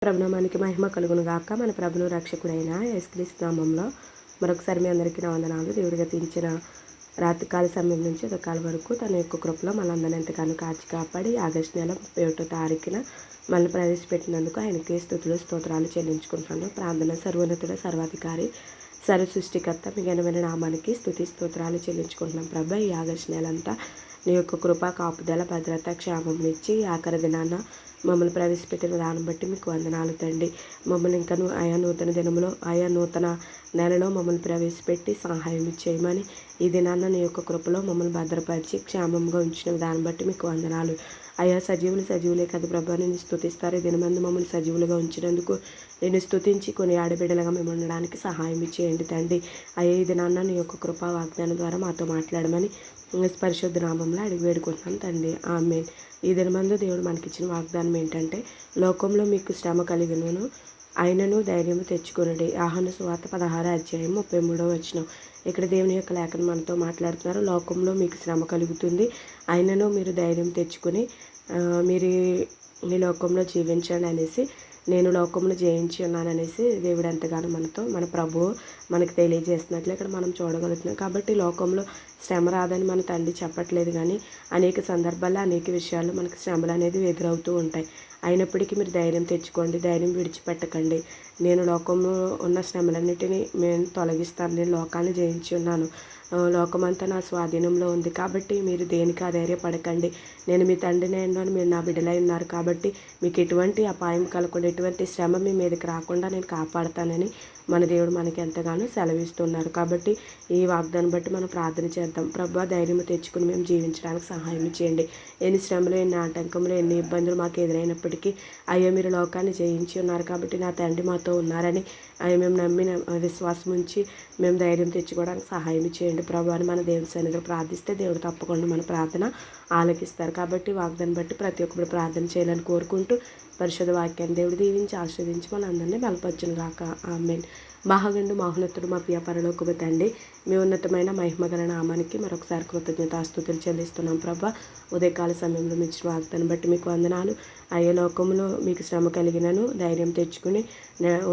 ప్రభునామానికి మహిమ కలుగును గాక. మన ప్రభును రక్షకుడైన యేసుక్రీస్తు నామంలో మరొకసారి మీ అందరికీ నా వందనాలు. దేవుడు గతించిన రాత్రికాల సమయం నుంచి ఉదయకాల వరకు తన యొక్క కృపలో మనందరిని ఎంతగానో కాచి కాపాడి ఆగస్టు నెల 31వ తారీఖున మళ్ళీ ప్రవేశపెట్టినందుకు ఆయనకి స్తుతులు స్తోత్రాలు చెల్లించుకుంటున్నాను. ప్రార్థన సర్వోన్నతుడ సర్వాధికారి సర్వ సృష్టికర్త మీ ఘనమైన నామానికి స్తుతి స్తోత్రాలు చెల్లించుకుంటున్నాం. ప్రభా, ఈ ఆగస్టు నెలంతా నీ యొక్క కృప కాపుదల భద్రత క్షేమం ఇచ్చి ఆఖరి దినాన మమ్మల్ని ప్రవేశపెట్టిన దాన్ని బట్టి మీకు వందనాలు తండ్రి. మమ్మల్ని ఇంకా ఆయా నూతన దినములో ఆయా నూతన నెలలో మమ్మల్ని ప్రవేశపెట్టి సహాయం చేయమని ఈ దినాన్న నీ యొక్క కృపలో మమ్మల్ని భద్రపరిచి క్షేమంగా ఉంచిన దాన్ని బట్టి మీకు వందనాలు. అయా సజీవులే కదా ప్రభా, నేను స్తుతిస్తారు. ఈ దినమందు మమ్మల్ని సజీవులుగా ఉంచినందుకు నేను స్తుతించి కొన్ని ఆడబిడ్డలుగా మేము ఉండడానికి సహాయం చేయండి తండ్రి. అయ్యా ఈ దినాన్న నీ యొక్క కృపా వాగ్దానం ద్వారా మాతో మాట్లాడమని పరిశుద్ధ నామంలో అడిగి వేడుకుంటున్నాను తండ్రి. ఆమేన్. ఈ దినమందు దేవుడు మనకిచ్చిన వాగ్దానం ఏంటంటే, లోకంలో మీకు శ్రమ కలిగినను ఆయనను ధైర్యము తెచ్చుకొనుడి. యోహాను సువార్త 16:33 ఇక్కడ దేవుని యొక్క లేఖను మనతో మాట్లాడుతున్నారు. లోకంలో మీకు శ్రమ కలుగుతుంది, ఆయనను మీరు ధైర్యం తెచ్చుకొని మీరు ఈ లోకంలో జీవించండి అనేసి, నేను లోకంలో జయించి ఉన్నాననేసి దేవుడు ఎంతగానో మన ప్రభువు మనకు తెలియజేస్తున్నట్లు ఇక్కడ మనం చూడగలుగుతున్నాం. కాబట్టి లోకంలో శ్రమ రాదని మన తండ్రి చెప్పట్లేదు, కానీ అనేక సందర్భాల్లో అనేక విషయాల్లో మనకు శ్రమలు అనేది ఎదురవుతూ ఉంటాయి. అయినప్పటికీ మీరు ధైర్యం తెచ్చుకోండి, ధైర్యం విడిచిపెట్టకండి. నేను లోకంలో ఉన్న శ్రమలన్నిటినీ నేను తొలగిస్తాను, నేను లోకాన్ని జయించి ఉన్నాను, లోకమంతా నా స్వాధీనంలో ఉంది. కాబట్టి మీరు దేనికి అధైర్యపడకండి, నేను మీ తండ్రిని అయినాను, మీరు నా బిడ్డలై ఉన్నారు. కాబట్టి మీకు ఎటువంటి అపాయం కలగకుండా, ఎటువంటి శ్రమ మీ మీదకి రాకుండా నేను కాపాడుతానని మన దేవుడు మనకి ఎంతగానో సెలవిస్తున్నారు. కాబట్టి ఈ వాగ్దానం బట్టి మనం ప్రార్థన చేద్దాం. ప్రభా, ధైర్యం తెచ్చుకుని మేము జీవించడానికి సహాయం చేయండి. ఎన్ని శ్రమలు, ఎన్ని ఆటంకములు, ఎన్ని ఇబ్బందులు మాకు ఎదురైనప్పటికీ అయ్యో మీరు లోకాన్ని జయించి ఉన్నారు కాబట్టి నా తండ్రి మాతో ఉన్నారని అయ్యో మేము నమ్మిన విశ్వాసం ఉంచి మేము ధైర్యం తెచ్చుకోవడానికి సహాయం చేయండి ప్రభు అని మన దేవుని సన్నిధిలో ప్రార్థిస్తే దేవుడు తప్పకుండా మన ప్రార్థన ఆలకిస్తారు. కాబట్టి వాగ్దానం బట్టి ప్రతి ఒక్కరు ప్రార్థన చేయాలని కోరుకుంటూ పరిశుద్ధ వాక్యాన్ని దేవుడు దీవించి ఆశీర్వదించి మన అందరినీ బలపరచును గాక. ఆమేన్. మహాగండు మహోన్నతుడు మా ప్రియ పరలోకపు తండ్రి, మీ ఉన్నతమైన మహిమగల నామానికి మరొకసారి కృతజ్ఞతాస్తుతులు చెల్లిస్తున్నాం ప్రభా. ఉదయకాల సమయంలో మీ ఇచ్చిన వాగ్దానం బట్టి మీకు వందనాలు. అయ్యే లోకంలో మీకు శ్రమ కలిగినను ధైర్యం తెచ్చుకుని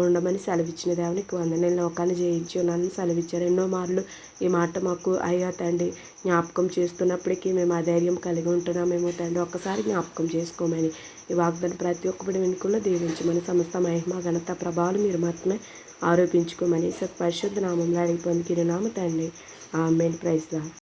ఉండమని సెలవిచ్చిన దేవునికి వందనాలు. లోకాన్ని జయించి ఉన్నానని సెలవిచ్చారు. ఎన్నో మార్లు ఈ మాట మాకు అయ్యా తండ్రి జ్ఞాపకం చేస్తున్నప్పటికీ మేము అధైర్యం కలిగి ఉంటున్నామేమో తండ్రి, ఒక్కసారి జ్ఞాపకం చేసుకోమని ఈ వాగ్దానం ప్రతి ఒక్కటి వెనుకల్లో దీవించమని సమస్త మహిమ ఘనత ప్రభావాలు మీరు మాత్రమే ఆరోపించుకోమని పరిశుద్ధ నామంలో అడిగి పొందుకునే నామ తండ్రి. ఆమేన్. Praise lord.